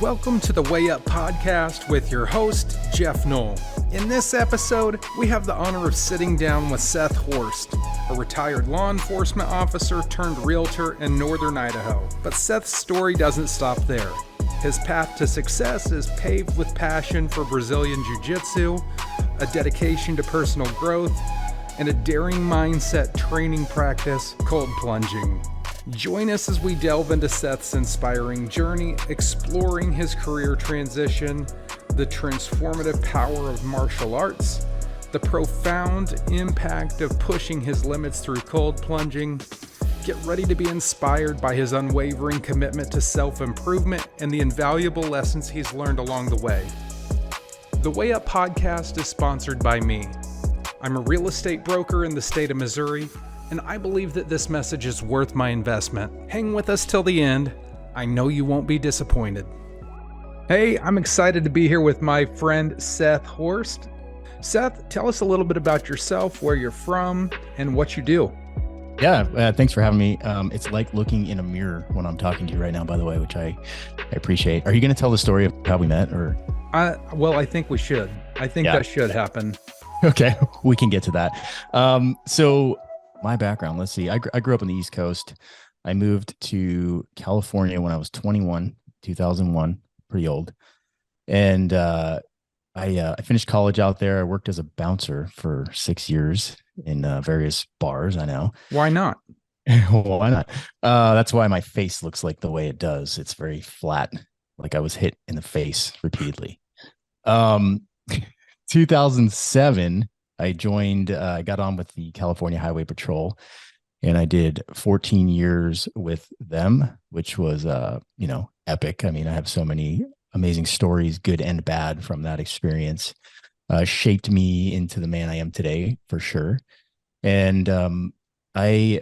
Welcome to the Way Up Podcast with your host, Geoff Knoll. In this episode, we have the honor of sitting down with Seth Horst, a retired law enforcement officer turned realtor in Northern Idaho. But Seth's story doesn't stop there. His path to success is paved with passion for Brazilian Jiu-Jitsu, a dedication to personal growth, and a daring mindset training practice, cold plunging. Join us as we delve into Seth's inspiring journey, exploring his career transition, the transformative power of martial arts, the profound impact of pushing his limits through cold plunging. Get ready to be inspired by his unwavering commitment to self-improvement and the invaluable lessons he's learned along the way. The Way Up Podcast is sponsored by me. I'm a real estate broker in the state of Missouri, and I believe that this message is worth my investment. Hang with us till the end. I know you won't be disappointed. Hey, I'm excited to be here with my friend Seth Horst. Seth, tell us a little bit about yourself, where you're from, and what you do. Yeah, thanks for having me. It's like looking in a mirror when I'm talking to you right now, by the way, which I appreciate. Are you going to tell the story of how we met, or? Well, I think we should. I think that should happen. Okay, we can get to that. So my background, let's see. I grew up on the East Coast. I moved to California when I was 21, 2001, pretty old. And I finished college out there. I worked as a bouncer for 6 years in various bars. I know. Why not? Why not? That's why my face looks like the way it does. It's very flat, like I was hit in the face repeatedly. 2007, I got on with the California Highway Patrol, and I did 14 years with them, which was, epic. I mean, I have so many amazing stories, good and bad, from that experience. Shaped me into the man I am today, for sure. And I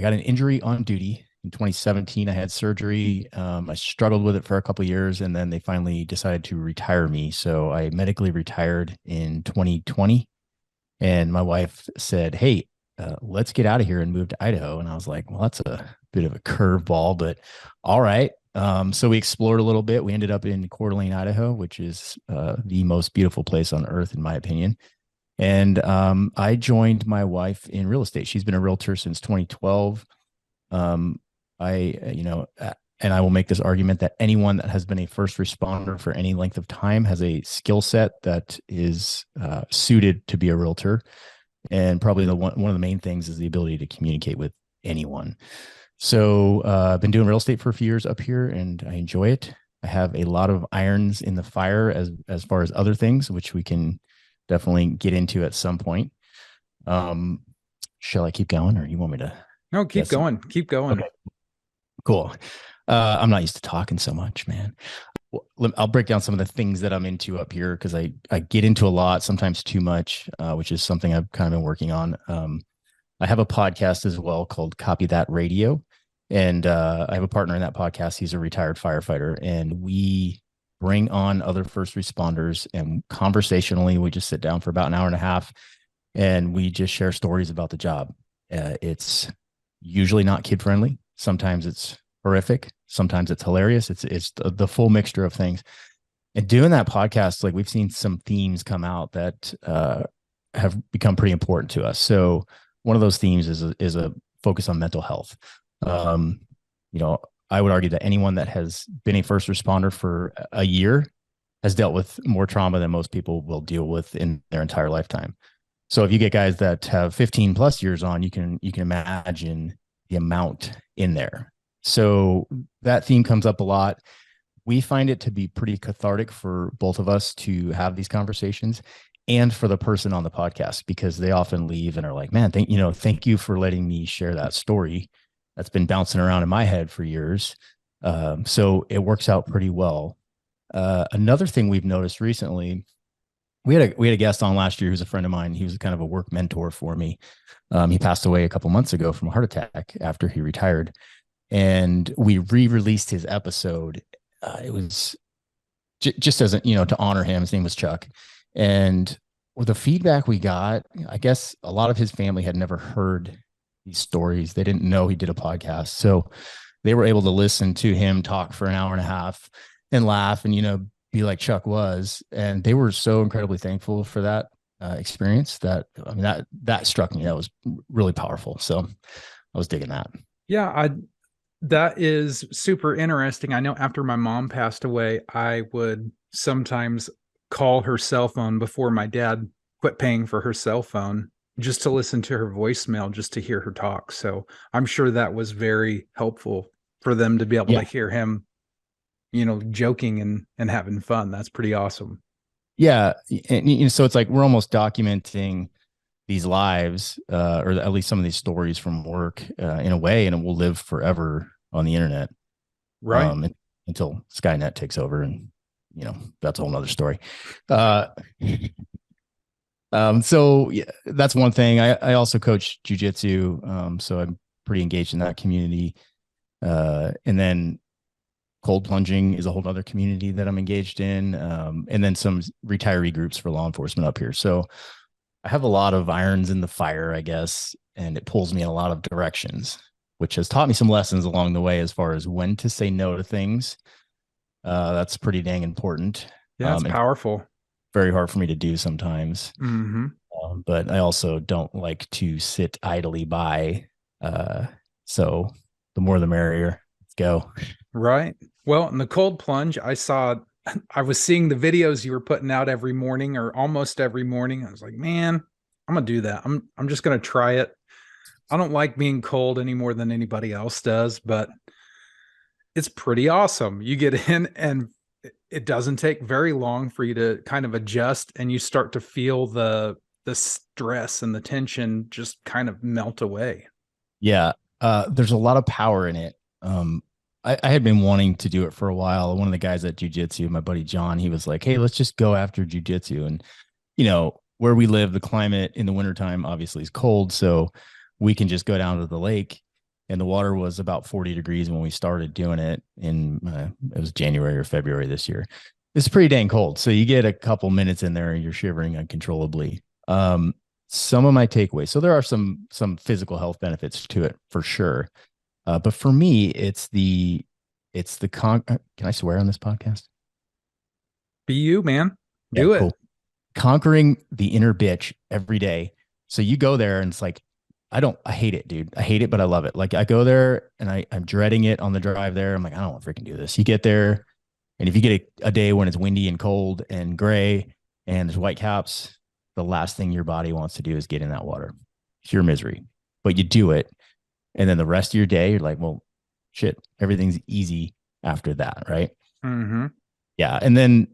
got an injury on duty in 2017. I had surgery. I struggled with it for a couple of years, and then they finally decided to retire me. So I medically retired in 2020. And my wife said, hey, let's get out of here and move to Idaho. And I was like, well, that's a bit of a curveball, but all right. So we explored a little bit. We ended up in Coeur d'Alene, Idaho, which is the most beautiful place on earth, in my opinion. And I joined my wife in real estate. She's been a realtor since 2012. And I will make this argument that anyone that has been a first responder for any length of time has a skill set that is suited to be a realtor. And probably one of the main things is the ability to communicate with anyone. So I've been doing real estate for a few years up here, and I enjoy it. I have a lot of irons in the fire as far as other things, which we can definitely get into at some point. Shall I keep going, or you want me to? No, keep going. Keep going. Okay. Cool. I'm not used to talking so much, man. I'll break down some of the things that I'm into up here, because I get into a lot, sometimes too much, which is something I've kind of been working on. I have a podcast as well called Copy That Radio. And I have a partner in that podcast. He's a retired firefighter, and we bring on other first responders, and conversationally, we just sit down for about an hour and a half, and we just share stories about the job. It's usually not kid friendly. Sometimes it's horrific. Sometimes it's hilarious. It's the full mixture of things. And doing that podcast, like, we've seen some themes come out that have become pretty important to us. So one of those themes is a focus on mental health. I would argue that anyone that has been a first responder for a year has dealt with more trauma than most people will deal with in their entire lifetime. So if you get guys that have 15 plus years on, you can imagine the amount in there. So that theme comes up a lot. We find it to be pretty cathartic for both of us to have these conversations, and for the person on the podcast, because they often leave and are like, man, thank you for letting me share that story that's been bouncing around in my head for years. So it works out pretty well. Another thing we've noticed recently, we had a guest on last year who's a friend of mine. He was kind of a work mentor for me. He passed away a couple months ago from a heart attack after he retired. And we re-released his episode. It was just as to honor him. His name was Chuck. And with the feedback we got, I guess a lot of his family had never heard these stories. They didn't know he did a podcast. So they were able to listen to him talk for an hour and a half. and laugh and, be like Chuck was. And they were so incredibly thankful for that experience that, I mean, that struck me. That was really powerful. So I was digging that. Yeah, that is super interesting. I know after my mom passed away, I would sometimes call her cell phone before my dad quit paying for her cell phone just to listen to her voicemail, just to hear her talk. So I'm sure that was very helpful for them to be able to Yeah. hear him, joking and having fun. That's pretty awesome. Yeah. And so it's like we're almost documenting these lives, or at least some of these stories from work in a way, and it will live forever on the internet Right. until Skynet takes over. And, that's a whole nother story. So yeah, that's one thing. I also coach jiu-jitsu. So I'm pretty engaged in that community. And then cold plunging is a whole other community that I'm engaged in. And then some retiree groups for law enforcement up here. So I have a lot of irons in the fire, I guess, and it pulls me in a lot of directions, which has taught me some lessons along the way as far as when to say no to things. That's pretty dang important. Yeah, it's powerful. Very hard for me to do sometimes. Mm-hmm. But I also don't like to sit idly by. So the more the merrier. Let's go. Right. Well, in the cold plunge, I was seeing the videos you were putting out every morning or almost every morning. I was like, man, I'm gonna do that. I'm just gonna try it. I don't like being cold any more than anybody else does, but it's pretty awesome. You get in and it doesn't take very long for you to kind of adjust, and you start to feel the stress and the tension just kind of melt away. Yeah. There's a lot of power in it. I had been wanting to do it for a while. One of the guys at jiu-jitsu, my buddy John, he was like, hey, let's just go after jiu-jitsu. And, where we live, the climate in the wintertime obviously is cold. So we can just go down to the lake, and the water was about 40 degrees when we started doing it it was January or February this year. It's pretty dang cold. So you get a couple minutes in there and you're shivering uncontrollably. Some of my takeaways. So there are some physical health benefits to it for sure. But for me, can I swear on this podcast? Be you, man. Yeah, Do it. cool. Conquering the inner bitch every day. So you go there and it's like, I hate it, dude. I hate it, but I love it. Like I go there and I'm dreading it on the drive there. I'm like, I don't want to freaking do this. You get there, and if you get a day when it's windy and cold and gray and there's white caps, the last thing your body wants to do is get in that water. Pure misery. But you do it. And then the rest of your day, you're like, well, shit, everything's easy after that, right? Mm-hmm. Yeah. And then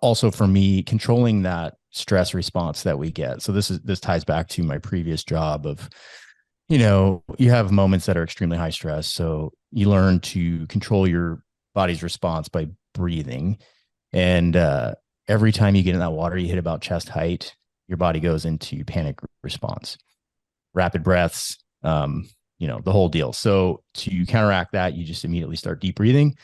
also for me, controlling that stress response that we get. So this ties back to my previous job of, you have moments that are extremely high stress. So you learn to control your body's response by breathing. And every time you get in that water, you hit about chest height, your body goes into panic response, rapid breaths, the whole deal. So to counteract that, you just immediately start deep breathing,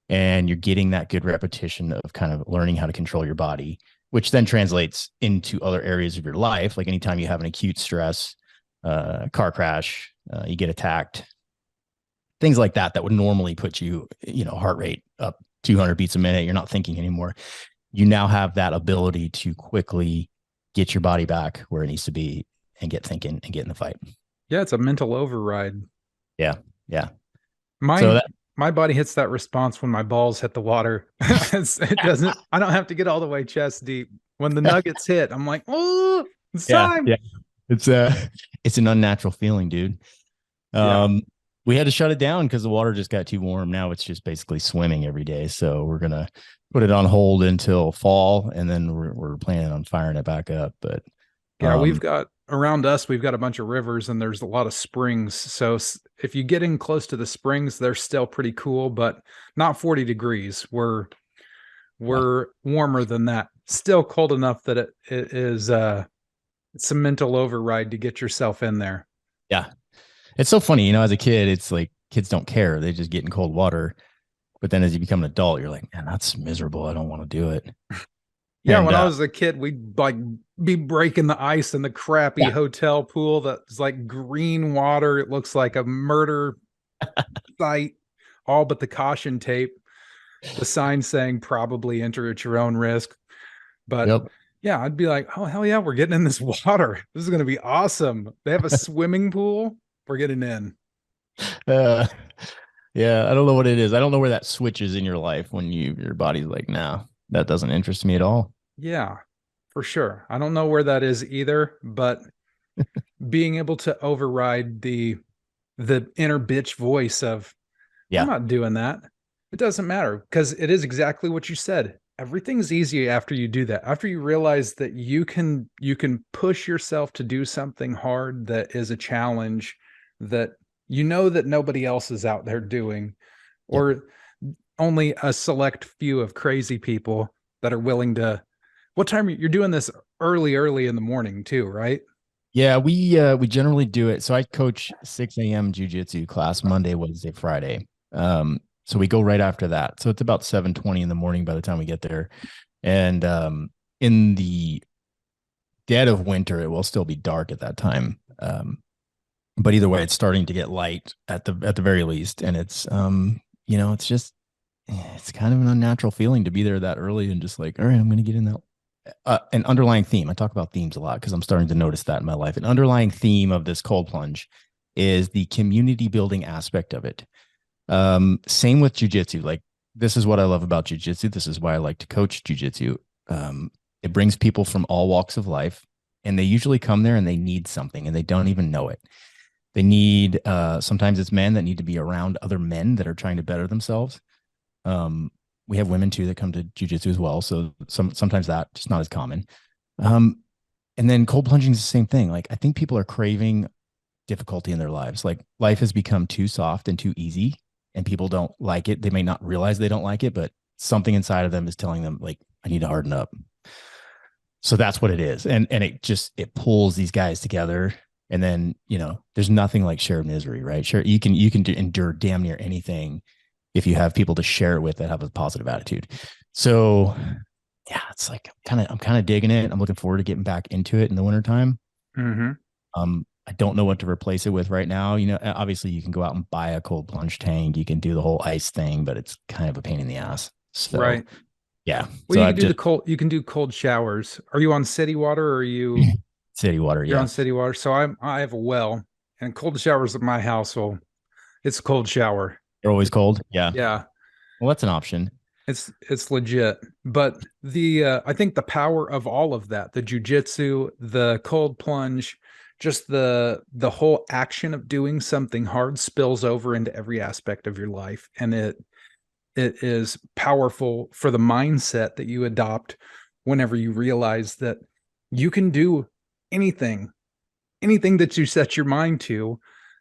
and you're getting that good repetition of kind of learning how to control your body, which then translates into other areas of your life. Like anytime you have an acute stress, car crash, you get attacked, things like that would normally put you, heart rate up 200 beats a minute. You're not thinking anymore. You now have that ability to quickly get your body back where it needs to be and get thinking and get in the fight. Yeah, it's a mental override. Yeah. Yeah. My body hits that response when my balls hit the water. It doesn't, I don't have to get all the way chest deep. When the nuggets hit, I'm like, oh, it's time. Yeah. It's an unnatural feeling, dude. We had to shut it down because the water just got too warm. Now it's just basically swimming every day. So we're going to put it on hold until fall, and then we're planning on firing it back up. But yeah, we've got around us, we've got a bunch of rivers and there's a lot of springs. So if you get in close to the springs, they're still pretty cool, but not 40 degrees. We're warmer than that. Still cold enough that it is it's a mental override to get yourself in there. Yeah. It's so funny, as a kid, it's like kids don't care. They just get in cold water. But then as you become an adult, you're like, man, that's miserable. I don't want to do it. Yeah, when I was a kid, we'd like be breaking the ice in the crappy hotel pool that's like green water. It looks like a murder site, all but the caution tape. the sign saying probably enter at your own risk. But Yep. yeah, I'd be like, oh, hell yeah, we're getting in this water. This is going to be awesome. They have a swimming pool. We're getting in. Uh, yeah, I don't know what it is. I don't know where that switch is in your life when your body's like, nah, that doesn't interest me at all. Yeah, for sure. I don't know where that is either, but being able to override the inner bitch voice of I'm Yeah. not doing that. It doesn't matter because it is exactly what you said. Everything's easy after you do that. After you realize that you can push yourself to do something hard that is a challenge that you know that nobody else is out there doing, Yep. or only a select few of crazy people that are willing to. What time you're doing this early in the morning too, right? Yeah, we generally do it. So I coach 6 a.m. jiu-jitsu class Monday, Wednesday, Friday. So we go right after that. So it's about 7:20 in the morning by the time we get there. And in the dead of winter, it will still be dark at that time. But either way, it's starting to get light at the very least. And it's it's just it's kind of an unnatural feeling to be there that early and just like, all right, I'm gonna get in that an underlying theme. I talk about themes a lot because I'm starting to notice that in my life. An underlying theme of this cold plunge is the community building aspect of it. Same with jujitsu. Like this is what I love about jujitsu. This is why I like to coach jujitsu. It brings people from all walks of life, and they usually come there and they need something, and they don't even know it. They need sometimes it's men that need to be around other men that are trying to better themselves. Um, we have women too that come to jujitsu as well. So sometimes that just not as common. Um, and then cold plunging is the same thing. Like I think people are craving difficulty in their lives. Like life has become too soft and too easy, and people don't like it. They may not realize they don't like it, but something inside of them is telling them like, I need to harden up. So that's what it is. And it pulls these guys together. And then, there's nothing like shared misery, right? Sure. You can endure damn near anything if you have people to share it with that have a positive attitude. So yeah, it's like I'm kind of digging it. I'm looking forward to getting back into it in the wintertime. Mm-hmm. I don't know what to replace it with right now. Obviously you can go out and buy a cold plunge tank. You can do the whole ice thing, but it's kind of a pain in the ass. So Right. yeah. Well, So you can I've do just you can do cold showers. Are you on city water or are you city water. you're Yeah. on city water? So I have a well and cold showers at my house. So it's a cold shower. They're always cold. Yeah. Yeah, Well, that's an option. it's legit. But the I think the power of all of that, the jujitsu, the cold plunge, just the whole action of doing something hard spills over into every aspect of your life. And it is powerful for the mindset that you adopt whenever you realize that you can do anything, anything that you set your mind to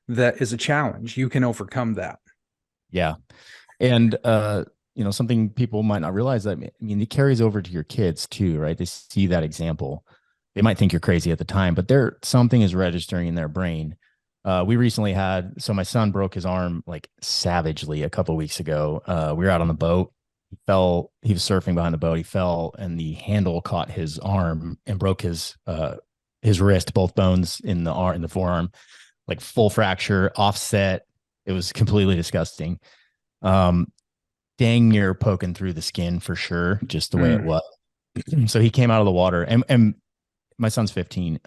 that is a challenge, you can overcome that. Yeah. And something people might not realize that I mean it carries over to your kids too, right? They see that example. They might think you're crazy at the time, but something is registering in their brain. We recently my son broke his arm like savagely a couple of weeks ago. We were out on the boat. He was surfing behind the boat. He fell and the handle caught his arm and broke his wrist, both bones in the forearm, like full fracture, offset. It was completely disgusting. Um, Dang near poking through the skin for sure, just the way it Mm, was. So he came out of the water, and my son's 15.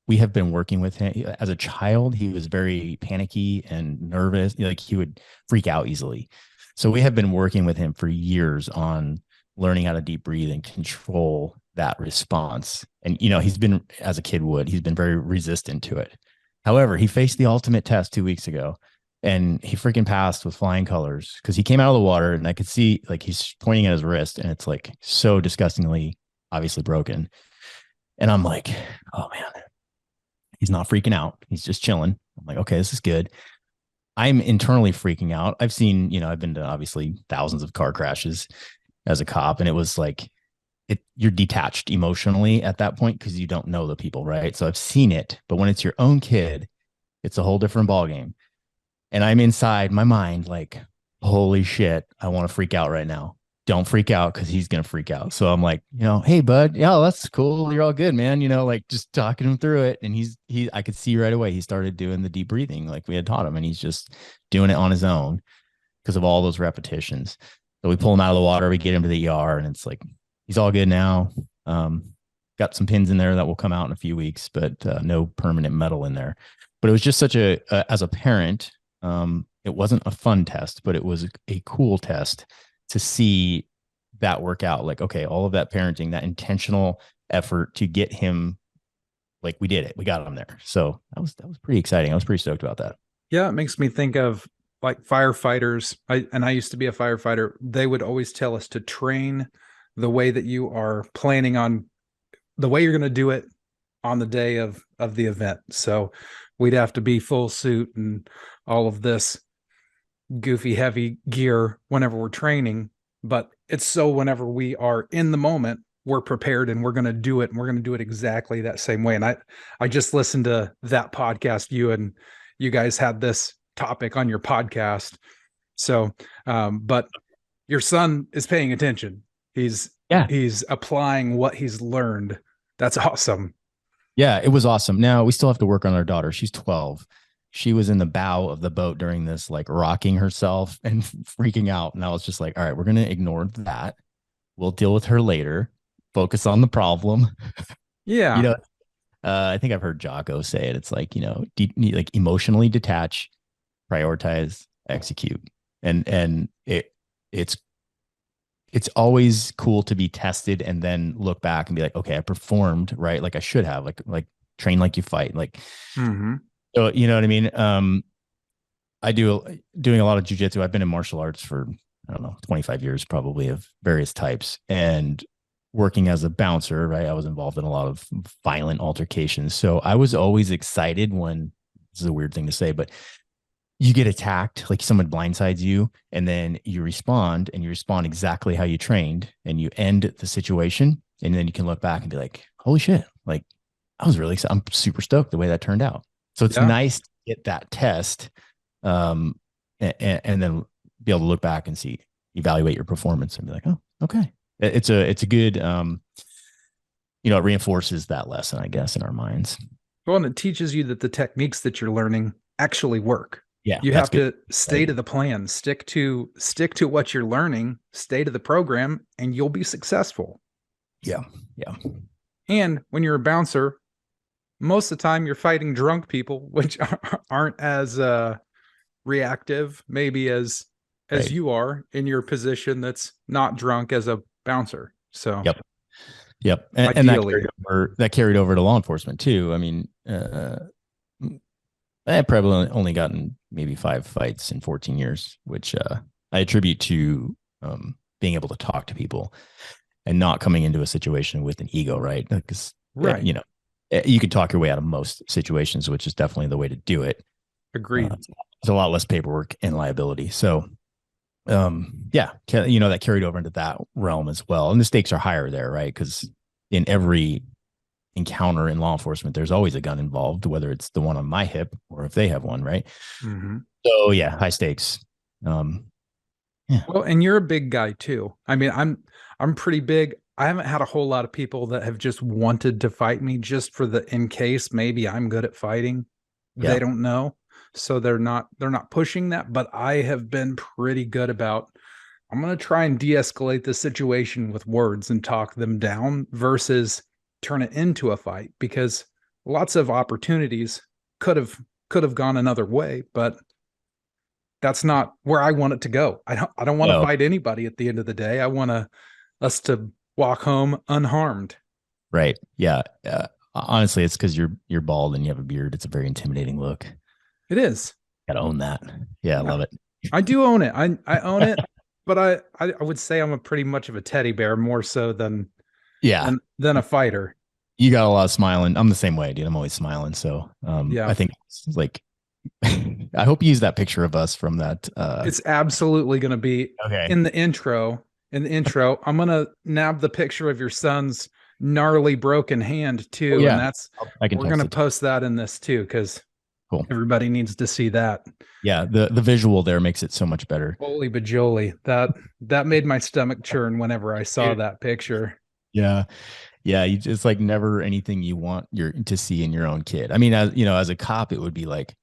We have been working with him as a child. He was very panicky and nervous. Like he would freak out easily. So we have been working with him for years on learning how to deep breathe and control that response. And, he's been, as a kid would, he's been very resistant to it. However, he faced the ultimate test 2 weeks ago and he freaking passed with flying colors because he came out of the water and I could see like he's pointing at his wrist and it's like so disgustingly obviously broken. And I'm like, oh man, he's not freaking out. He's just chilling. I'm like, okay, this is good. I'm internally freaking out. I've been to obviously thousands of car crashes as a cop. And it was like, you're detached emotionally at that point because you don't know the people, right? So I've seen it, but when it's your own kid, it's a whole different ballgame. And I'm inside my mind like, holy shit, I want to freak out right now. Don't freak out because he's going to freak out. So I'm like, hey, bud, yeah, that's cool. You're all good, man. Like just talking him through it. And I could see right away he started doing the deep breathing like we had taught him. And he's just doing it on his own because of all those repetitions. So we pull him out of the water, we get him to the ER, and it's like, he's all good now. Got some pins in there that will come out in a few weeks, but no permanent metal in there. But it was just such as a parent, it wasn't a fun test, but it was a cool test to see that work out. Like, okay, all of that parenting, that intentional effort to get him, like, we did it. We got him there. So that was pretty exciting. I was pretty stoked about that. Yeah, it makes me think of like firefighters. I used to be a firefighter. They would always tell us to train the way that you are planning on, the way you're going to do it on the day of the event. So we'd have to be full suit and all of this goofy, heavy gear whenever we're training. But it's so whenever we are in the moment, we're prepared and we're going to do it. And we're going to do it exactly that same way. And I just listened to that podcast. You guys had this topic on your podcast. So, but your son is paying attention. He's applying what he's learned. That's awesome. Yeah, it was awesome. Now we still have to work on our daughter. She's 12. She was in the bow of the boat during this, like rocking herself and freaking out. And I was just like, all right, we're going to ignore that. We'll deal with her later. Focus on the problem. Yeah. I think I've heard Jocko say it. It's like, like emotionally detach, prioritize, execute. And it's always cool to be tested and then look back and be like, okay, I performed right. Like I should have, like train like you fight. Like, so you know what I mean? Doing a lot of jiu-jitsu. I've been in martial arts for, I don't know, 25 years probably, of various types, and working as a bouncer, right? I was involved in a lot of violent altercations. So I was always excited when, this is a weird thing to say, but you get attacked, like someone blindsides you, and then you respond exactly how you trained, and you end the situation. And then you can look back and be like, holy shit, like I was really excited. I'm super stoked the way that turned out. So it's nice to get that test, and then be able to look back and evaluate your performance and be like, oh, okay. It's a good, it reinforces that lesson, I guess, in our minds. Well, and it teaches you that the techniques that you're learning actually work. Yeah. You have to stay to the plan, stick to what you're learning, stay to the program, and you'll be successful. Yeah. Yeah. And when you're a bouncer, most of the time you're fighting drunk people, which aren't as reactive maybe as you are in your position that's not drunk as a bouncer. So yep. And that carried over to law enforcement too. I mean, I probably only gotten maybe 5 fights in 14 years, which I attribute to being able to talk to people and not coming into a situation with an ego, right? Because you can talk your way out of most situations, which is definitely the way to do it. Agreed. It's a lot less paperwork and liability. So that carried over into that realm as well. And the stakes are higher there, right? Because in every encounter in law enforcement, there's always a gun involved, whether it's the one on my hip or if they have one, right? Mm-hmm. So yeah, high stakes. Well, and you're a big guy too. I mean, I'm pretty big. I haven't had a whole lot of people that have just wanted to fight me just for in case maybe I'm good at fighting. Yeah. They don't know. So they're not pushing that, but I have been pretty good about, I'm going to try and de-escalate the situation with words and talk them down versus turn it into a fight, because lots of opportunities could have gone another way, but that's not where I want it to go. I don't want to fight anybody at the end of the day. I want us to walk home unharmed. Right. Yeah. Honestly, it's because you're bald and you have a beard. It's a very intimidating look. It is. Gotta own that. Yeah, I love it. I do own it. I own it, but I would say I'm a pretty much of a teddy bear, more so than a fighter. You got a lot of smiling. I'm the same way, dude. I'm always smiling. So I think it's like I hope you use that picture of us from that. It's absolutely gonna be in the intro. I'm gonna nab the picture of your son's gnarly broken hand too. And that's we're gonna post that in this too, because cool. Everybody needs to see that. Yeah, the visual there makes it so much better. Holy bajoli. That made my stomach churn whenever I saw that picture. Yeah. Yeah, it's like never anything you want to see in your own kid. I mean, as a cop, it would be like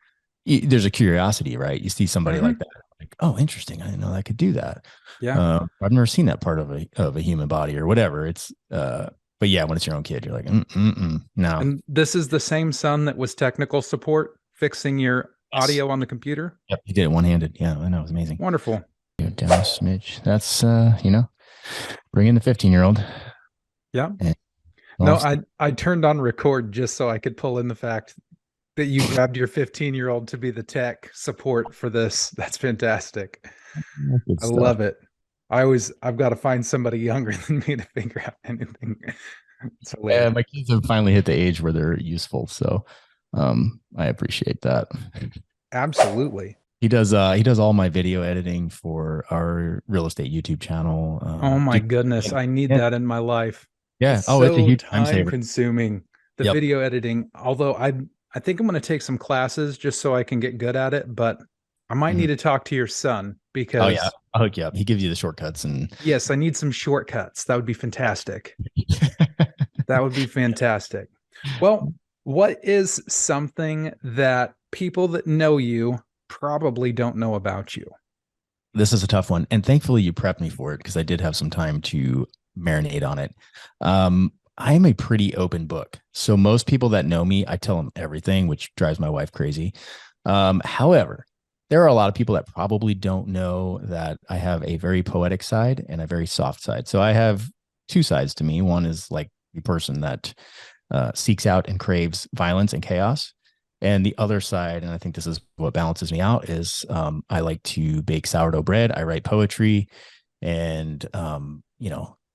there's a curiosity, right? You see somebody like that, Like, oh, interesting. I didn't know I could do that. Yeah. I've never seen that part of a human body or whatever. It's but yeah, when it's your own kid, you're like, no. And this is the same son that was technical support, fixing your Yes. audio on the computer. Yep, he did it one-handed. Yeah, I know, it was amazing. Wonderful. Down a smidge. That's bring in the 15-year-old. Yeah. And No, off. I turned on record just so I could pull in the fact that you grabbed your 15-year-old to be the tech support for this. That's fantastic. Good I stuff. love it. I've got to find somebody younger than me to figure out anything. It's hilarious. And my kids have finally hit the age where they're useful. So I appreciate that. Absolutely. He does all my video editing for our real estate YouTube channel. Oh my goodness. I need Yeah. that in my life. Yeah. It's Oh, it's a so huge time time saver. consuming, the Yep. video editing. Although I think I'm going to take some classes just so I can get good at it, but I might need Mhm. to talk to your son Oh yeah. because I'll hook you up. He gives you the shortcuts and yes, I need some shortcuts. That would be fantastic. That would be fantastic. Well, what is something that people that know you probably don't know about you? this is a tough one. And thankfully you prepped me for it because I did have some time to marinate on it. I'm a pretty open book. So most people that know me, I tell them everything, which drives my wife crazy. However, there are a lot of people that probably don't know that I have a very poetic side and a very soft side. So I have two sides to me. One is like the person that seeks out and craves violence and chaos. And the other side, and I think this is what balances me out, is I like to bake sourdough bread. I write poetry, and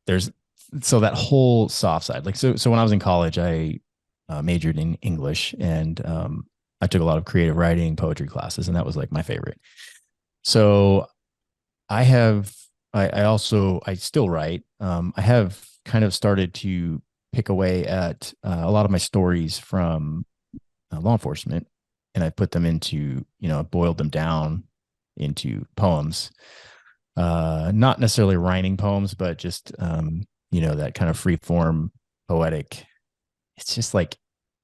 there's so that whole soft side. Like so when I was in college, I majored in English, and I took a lot of creative writing, poetry classes, and that was like my favorite. So I have, I still write. I have kind of started to pick away at a lot of my stories from law enforcement, and I put them into, boiled them down into poems, not necessarily rhyming poems, but just, that kind of free form poetic. It's just like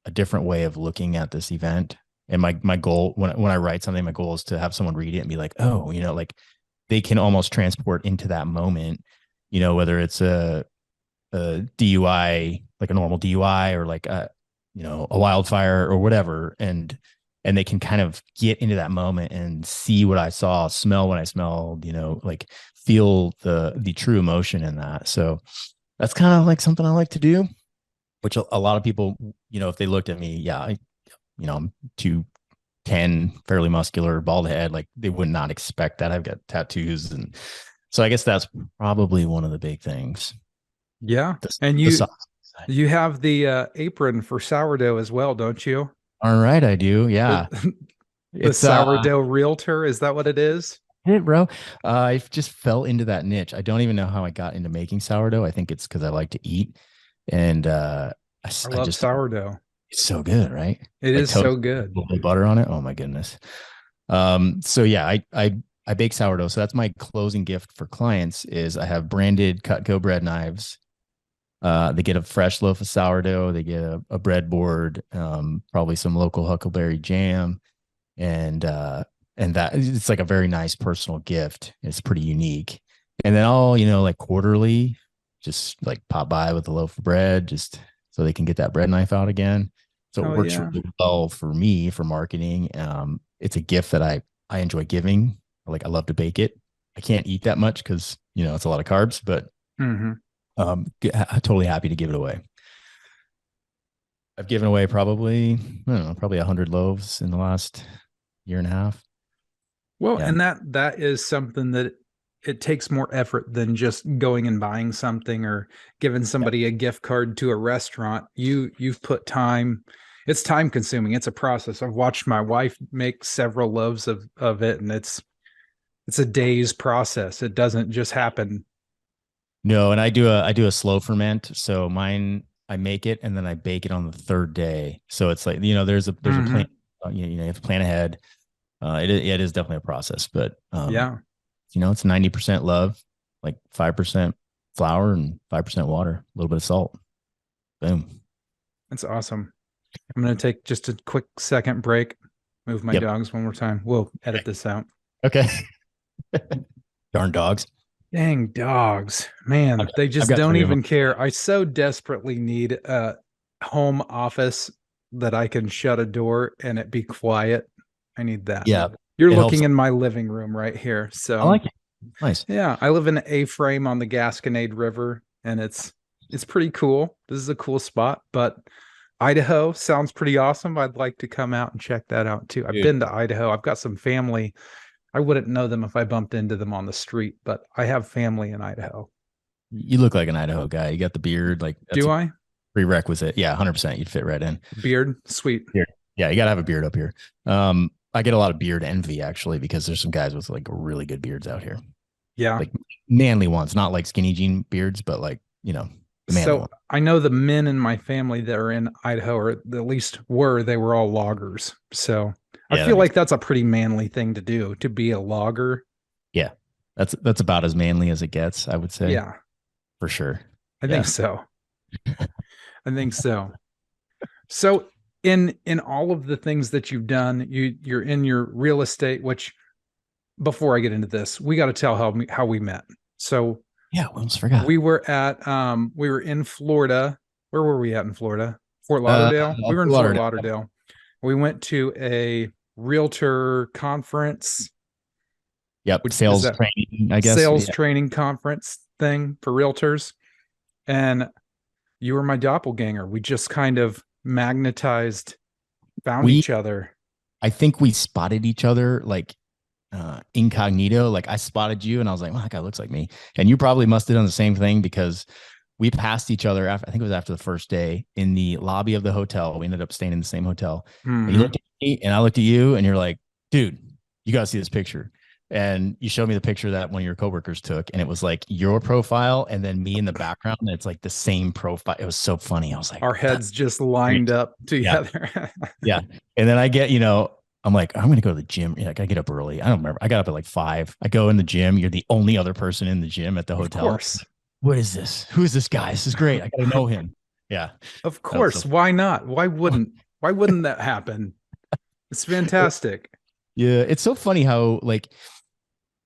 a different way of looking at this event. And my goal when I write something, my goal is to have someone read it and be like, oh, like they can almost transport into that moment, whether it's a DUI, like a normal DUI, or like a wildfire or whatever, and they can kind of get into that moment and see what I saw, smell what I smelled, like feel the true emotion in that. So that's kind of like something I like to do, which a lot of people, if they looked at me, I'm 210, fairly muscular, bald head, like they would not expect that. I've got tattoos, and so I guess that's probably one of the big things. Yeah. The, And the you sauce. you have the apron for sourdough as well, don't you? All right, I do. Yeah. The, the It's sourdough realtor, is that what it is? it, bro. I just fell into that niche. I don't even know how I got into making sourdough. I think it's because I like to eat, and I I love just sourdough. it's so good, right? It Like is so toast, a good. little bit of butter on it. Oh my goodness. So yeah, I bake sourdough. So that's my closing gift for clients is I have branded Cutco bread knives. They get a fresh loaf of sourdough. They get a breadboard, probably some local huckleberry jam, and that it's like a very nice personal gift. It's pretty unique. And then I'll, like quarterly, just like pop by with a loaf of bread, just so they can get that bread knife out again. So it Oh works yeah. really well for me for marketing. It's a gift that I enjoy giving. Like I love to bake it. I can't eat that much because it's a lot of carbs, but Hmm. totally happy to give it away. I've given away probably, I don't know, probably 100 loaves in the last year and a half. Well, Yeah. and that is something that it takes more effort than just going and buying something or giving Yeah. somebody a gift card to a restaurant. You've put time. It's time consuming. It's a process. I've watched my wife make several loaves of it, and it's a day's process. It doesn't just happen. No, and I do a slow ferment. So mine, I make it and then I bake it on the third day. So it's like, there's a plan, Hmm. you have to plan ahead. It is definitely a process, but Yeah, it's 90% love, like 5% flour and 5% water, a little bit of salt. Boom. that's awesome. I'm going to take just a quick second break, move my Yep. dogs one more time. We'll edit this out. Okay. Darn dogs. Dang dogs, man, they I've just got don't three of them. even care. I so desperately need a home office that I can shut a door and it be quiet. I need that. Yeah, You're it helps. looking in my living room right here. I So like it. Nice. yeah, I live in an A-frame on the Gasconade River, and it's pretty cool. This is a cool spot, but Idaho sounds pretty awesome. I'd like to come out and check that out too. I've Dude, been to Idaho. I've got some family. I wouldn't know them if I bumped into them on the street, but I have family in Idaho. you look like an Idaho guy. You got the beard. Like that's Do a I? prerequisite. Yeah, 100%. You'd fit right in. Beard? Sweet. Beard. Yeah, you got to have a beard up here. I get a lot of beard envy actually because there's some guys with like really good beards out here, Yeah. like manly ones, not like skinny jean beards, but like the manly So one. I know the men in my family that are in Idaho, or at least were, they were all loggers. So I Yeah, that feel makes like that's a pretty manly thing to do, to be a logger. yeah. That's about as manly as it gets, I would say, Yeah, for sure. I think Yeah. so. I think so. So in all of the things that you've done, you're in your real estate, which before I get into this, we got to tell how we met. So Yeah, we almost forgot. we were in Florida. Where were we at in Florida? Fort Uh, Lauderdale. We were in Fort Lauderdale. Lauderdale. We went to a realtor conference, Yep. which is Sales a training, I guess. sales Yeah. training conference thing for realtors. And you were my doppelganger. We just kind of magnetized, found We each other. I think we spotted each other like incognito. Like I spotted you and I was like, well, that guy looks like me. And you probably must have done the same thing because we passed each other after, I think it was after the first day in the lobby of the hotel. We ended up staying in the same hotel. And you Mhm. looked at me and I looked at you and you're like, dude, you got to see this picture. And you showed me the picture that one of your coworkers took, and it was like your profile and then me in the background. And it's like the same profile. It was so funny. I was like, Our that's heads just lined great. up Yeah. together. Yeah. And then I get, I'm like, I'm going to go to the gym. Yeah, I got to get up early. I don't remember. I got up at like 5. I go in the gym. You're the only other person in the gym at the Of hotel. course. What is this? Who is this guy? This is great. I got to know him. Yeah. Of That was course. so Why not? Why wouldn't that happen? It's fantastic. Yeah. It's so funny how like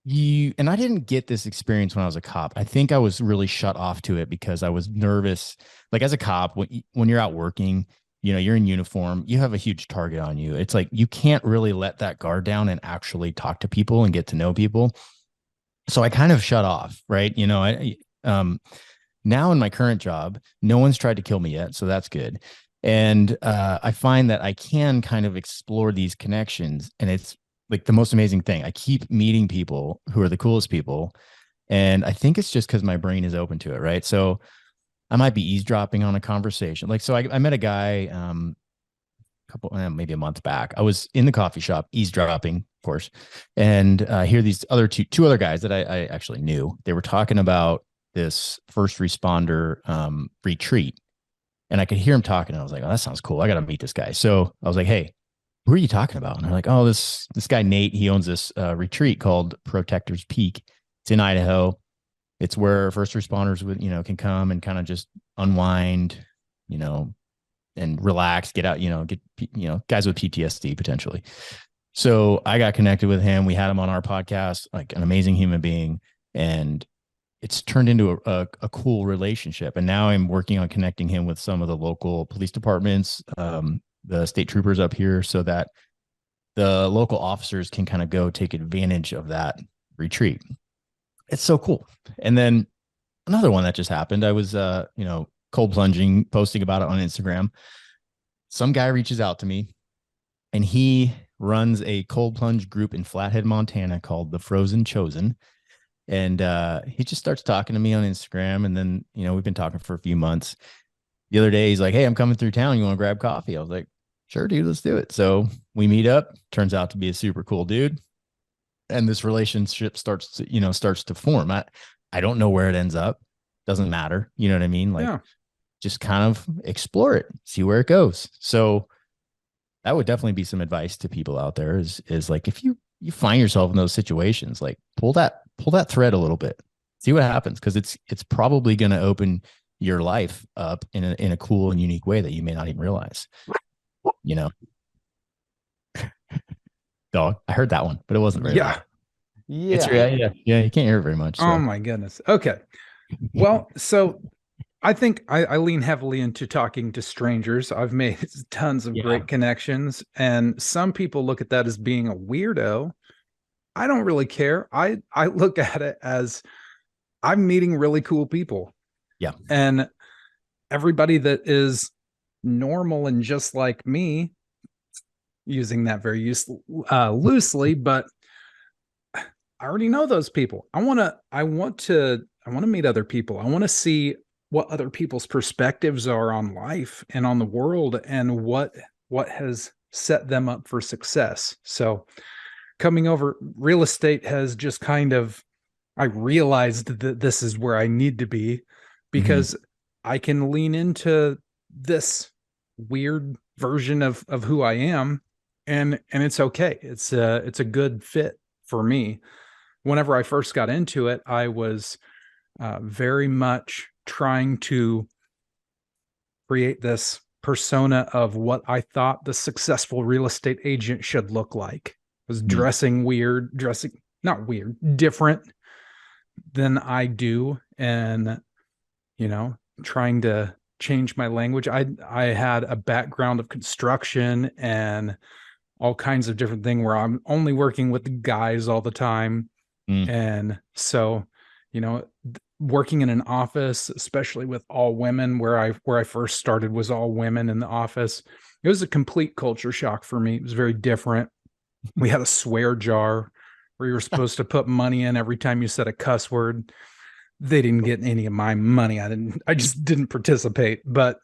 and I didn't get this experience when I was a cop. I think I was really shut off to it because I was nervous. Like as a cop, when you're out working, you're in uniform, you have a huge target on you. It's like you can't really let that guard down and actually talk to people and get to know people. So I kind of shut off, right? Now in my current job, no one's tried to kill me yet, so that's good. And I find that I can kind of explore these connections, and it's like the most amazing thing. I keep meeting people who are the coolest people, and I think it's just because my brain is open to it, right? So I might be eavesdropping on a conversation. Like, so I met a guy maybe a month back. I was in the coffee shop eavesdropping, of course, and I hear these two other guys that I actually knew. They were talking about this first responder retreat, and I could hear him talking. And I was like, "Oh, that sounds cool. I got to meet this guy." So I was like, "Hey, who are you talking about?" And they're like, "Oh, this guy Nate. He owns this retreat called Protector's Peak. It's in Idaho. It's where first responders can come and kind of just unwind, and relax, get out, get guys with PTSD potentially." So I got connected with him. We had him on our podcast, like an amazing human being, and it's turned into a cool relationship. And now I'm working on connecting him with some of the local police departments, the state troopers up here, so that the local officers can kind of go take advantage of that retreat. It's so cool. And then another one that just happened, I was, cold plunging, posting about it on Instagram. Some guy reaches out to me, and he runs a cold plunge group in Flathead, Montana called the Frozen Chosen. And he just starts talking to me on Instagram. And then, we've been talking for a few months. The other day, he's like, "Hey, I'm coming through town. You want to grab coffee?" I was like, "Sure, dude, let's do it." So we meet up. Turns out to be a super cool dude. And this relationship starts to form. I don't know where it ends up. Doesn't matter. You know what I mean? Like, Yeah. just kind of explore it, see where it goes. So that would definitely be some advice to people out there is like, if you find yourself in those situations, like pull that thread a little bit, see what happens. Cause it's probably going to open your life up in a cool and unique way that you may not even realize, Dog. I heard that one, but it wasn't very Yeah. loud. It's Yeah. yeah. You can't hear it very much. Oh So my goodness. Okay. Well, so I think I lean heavily into talking to strangers. I've made tons of yeah. great connections, and some people look at that as being a weirdo. I don't really care. I look at it as I'm meeting really cool people, Yeah. and everybody that is normal and just like me, using that very loosely, but I already know those people. I want to meet other people. I want to see what other people's perspectives are on life and on the world and what has set them up for success. So coming over real estate has just kind of I realized that this is where I need to be Hmm. because I can lean into this weird version of who I am and it's okay. It's a good fit for me. Whenever I first got into it, I was very much trying to create this persona of what I thought the successful real estate agent should look like. I was Hmm. dressing weird, dressing not weird, different than I do, and trying to change my language. I had a background of construction and all kinds of different things where I'm only working with the guys all the time. Mm. And so, working in an office, especially with all women, where I first started was all women in the office. It was a complete culture shock for me. It was very different. We had a swear jar where you were supposed to put money in every time you said a cuss word. They didn't get any of my money. I just didn't participate. But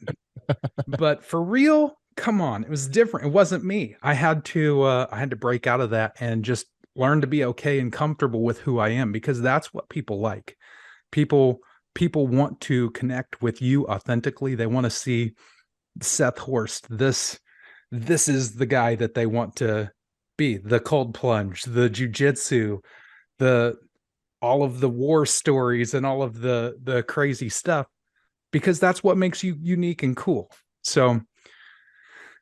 for real, come on, it was different. It wasn't me. I had to break out of that and just learn to be okay and comfortable with who I am because that's what people like. People people want to connect with you authentically. They want to see Seth Horst. This is the guy that they want to be. The cold plunge, the jiu-jitsu, the all of the war stories and all of the crazy stuff because that's what makes you unique and cool. So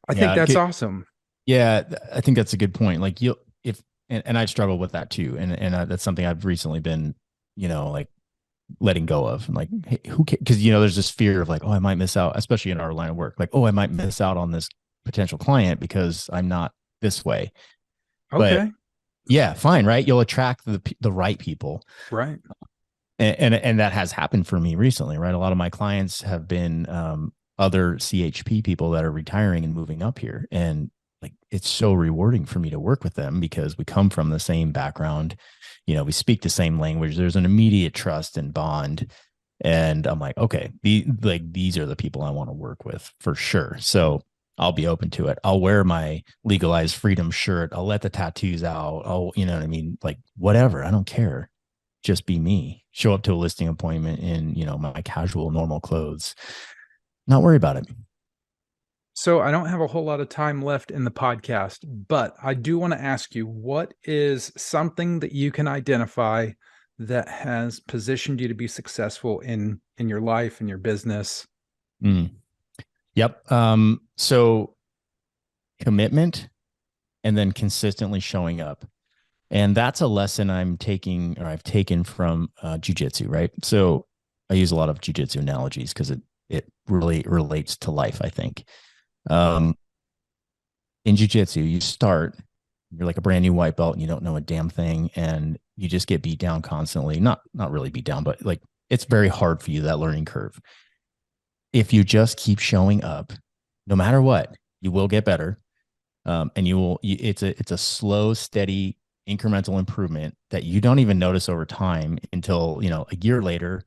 I think Yeah. that's awesome. Yeah. I think that's a good point. Like if, and I struggle with that too. And that's something I've recently been, like letting go of and like, hey, who cares? Cause there's this fear of like, oh, I might miss out, especially in our line of work. Like, oh, I might miss out on this potential client because I'm not this way. But Okay. yeah, fine. Right. You'll attract the right people. Right. And that has happened for me recently, right? A lot of my clients have been other CHP people that are retiring and moving up here, and like it's so rewarding for me to work with them because we come from the same background, we speak the same language. There's an immediate trust and bond, and I'm like, okay, these are the people I want to work with for sure. So I'll be open to it. I'll wear my legalized freedom shirt. I'll let the tattoos out. You know what I mean? Like whatever. I don't care, just be me. Show up to a listing appointment in, my casual, normal clothes. Not worry about it. So I don't have a whole lot of time left in the podcast, but I do want to ask you, what is something that you can identify that has positioned you to be successful in your life and your business? Mm. Yep. So commitment and then consistently showing up. And that's a lesson I've taken from jujitsu, right? So I use a lot of jujitsu analogies because it really relates to life, I think. Um, in jujitsu, you're like a brand new white belt and you don't know a damn thing, and you just get beat down constantly. Not really beat down, but like it's very hard for you, that learning curve. If you just keep showing up, no matter what, you will get better. And it's a slow, steady, incremental improvement that you don't even notice over time until, a year later,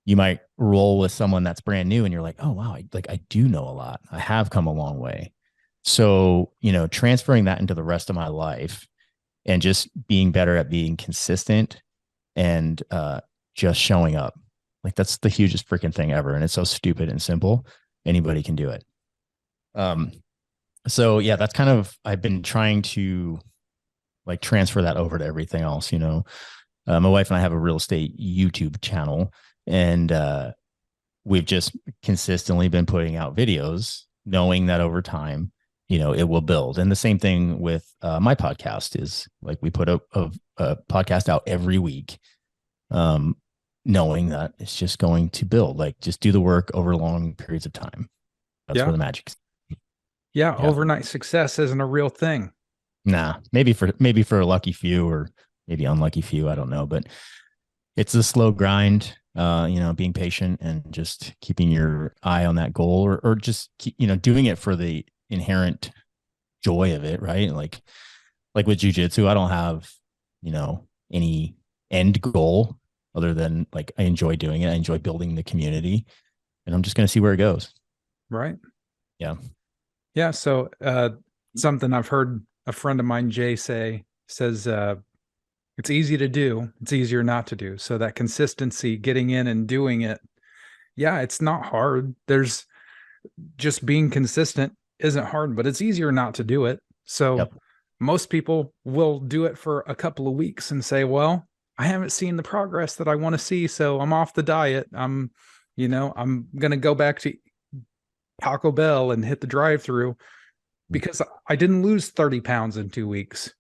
you might roll with someone that's brand new and you're like, oh, wow, I do know a lot. I have come a long way. So, transferring that into the rest of my life and just being better at being consistent and just showing up. Like that's the hugest freaking thing ever. And it's so stupid and simple. Anybody can do it. Um, so yeah, that's kind of, I've been trying to like transfer that over to everything else. My wife and I have a real estate YouTube channel, and we've just consistently been putting out videos, knowing that over time it will build. And the same thing with my podcast is like we put a podcast out every week, knowing that it's just going to build. Like just do the work over long periods of time. That's where the magic's. Yeah, overnight success isn't a real thing. Nah, maybe for a lucky few or maybe unlucky few. I don't know, but it's a slow grind. Being patient and just keeping your eye on that goal, or just doing it for the inherent joy of it, right? Like with jiu-jitsu, I don't have any end goal other than like I enjoy doing it. I enjoy building the community, and I'm just going to see where it goes. Right. Yeah. So something I've heard a friend of mine, Jay, says it's easy to do, it's easier not to do. So that consistency, getting in and doing it, it's not hard. There's just being consistent isn't hard, but it's easier not to do it. So most people will do it for a couple of weeks and say, well, I haven't seen the progress that I want to see, so I'm off the diet. I'm going to go back to Taco Bell and hit the drive-through because I didn't lose 30 pounds in 2 weeks.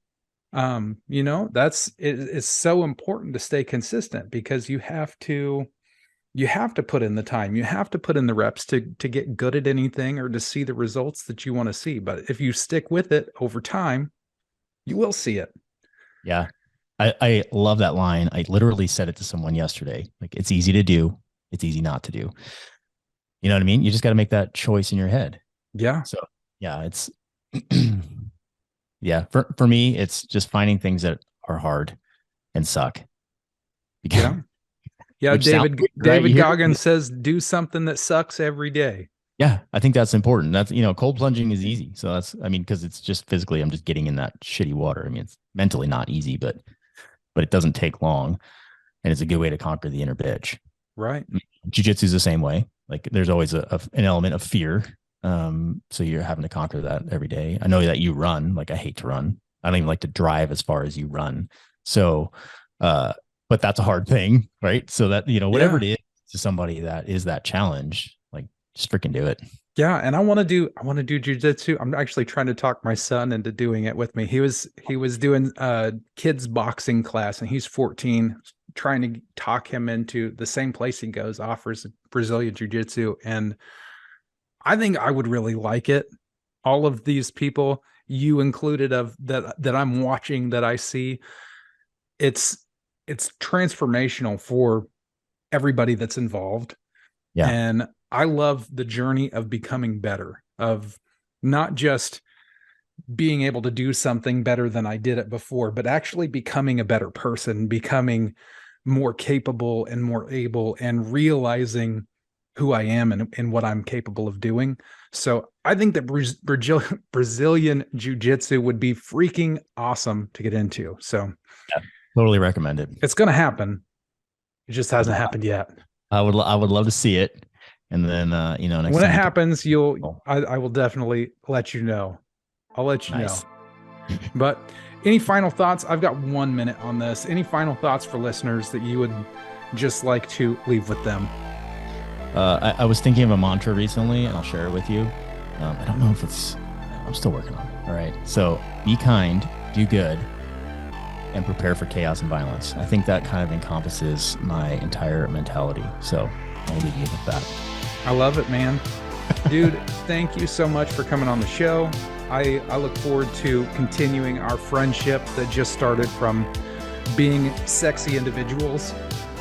It's so important to stay consistent because you have to put in the time, you have to put in the reps to get good at anything or to see the results that you want to see. But if you stick with it over time, you will see it. Yeah. I love that line. I literally said it to someone yesterday. Like, it's easy to do, it's easy not to do. You know what I mean? You just got to make that choice in your head. Yeah. So yeah, it's for me, it's just finding things that are hard and suck. Yeah. David Goggins says, do something that sucks every day. Yeah. I think that's important. That's, cold plunging is easy. So because it's just physically, I'm just getting in that shitty water. I mean, it's mentally not easy, but it doesn't take long, and it's a good way to conquer the inner bitch. Right. Jiu-jitsu is the same way. Like there's always an element of fear. So you're having to conquer that every day. I know that you run. Like I hate to run. I don't even like to drive as far as you run. So, but that's a hard thing, right? So that, whatever it is to somebody that is that challenge, like just freaking do it. Yeah. And I want to do jiu-jitsu. I'm actually trying to talk my son into doing it with me. He was doing a kids boxing class and he's 14, trying to talk him into the same place he goes, offers Brazilian Jiu-Jitsu. And I think I would really like it. All of these people, you included, of that I'm watching, that I see, it's transformational for everybody that's involved. Yeah. And I love the journey of becoming better, of not just being able to do something better than I did it before, but actually becoming a better person, becoming more capable and more able, and realizing who I am and what I'm capable of doing. So I think that Brazilian Jiu-Jitsu would be freaking awesome to get into. So totally recommend it. It's going to happen. It just hasn't happened yet. I would love to see it. And then, next when it happens, I will definitely let you know. I'll let you know. But any final thoughts? I've got 1 minute on this. Any final thoughts for listeners that you would just like to leave with them? I was thinking of a mantra recently, and I'll share it with you. I don't know if I'm still working on it. All right. So be kind, do good, and prepare for chaos and violence. I think that kind of encompasses my entire mentality. So I'll leave you with that. I love it, man. Dude, thank you so much for coming on the show. I look forward to continuing our friendship that just started from being sexy individuals,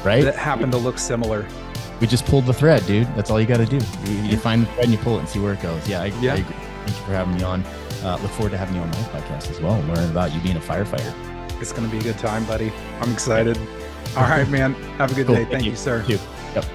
right, that happen to look similar. We just pulled the thread, dude. That's all you got to do. You find the thread and you pull it and see where it goes. I agree. Thank you for having me on. Look forward to having you on my podcast as well. Learn about you being a firefighter. It's going to be a good time, buddy. I'm excited. All right, man. Have a good day. Thank you, sir. Thank you. Yep.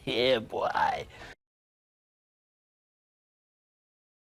Yeah, boy.